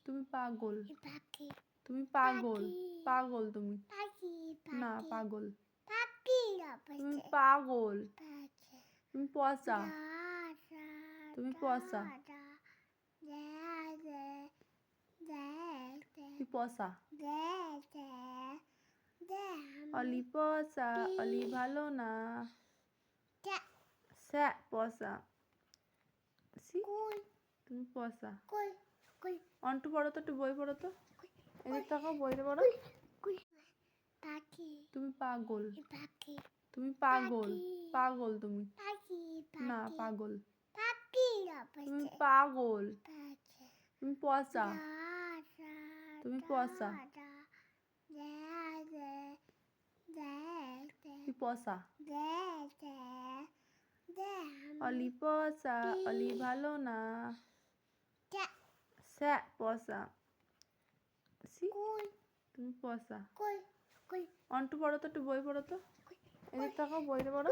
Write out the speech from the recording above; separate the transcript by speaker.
Speaker 1: তুমি পাগল।
Speaker 2: পাখি
Speaker 1: তুমি পাগল। পাগল তুমি।
Speaker 2: পাখি
Speaker 1: না পাগল।
Speaker 2: পাখি
Speaker 1: তুমি পাগল।
Speaker 2: পাখি
Speaker 1: তুমি পচা। তুমি পচা। তুই পচা। অলি পচা। অলি ভালো না। স্যা পচা। সি তুমি পচা। অন্টু পড়ো তো, একটু বই পড়ো তো। এদিক তাকাও, বইতে পড়ো। তুমি পাগল। তুমি পাগল। পাগল তুমি। না পাগল। তুমি পাগল। তুমি পচা। তুমি পচা। তুই পচা। অলি পচা। অলি ভালো না। স্যা পচা। সি তুমি পচা। অন্টু পড়ো তো, একটু বই পড়ো তো। এদিক তাকাও, বইতে পড়ো।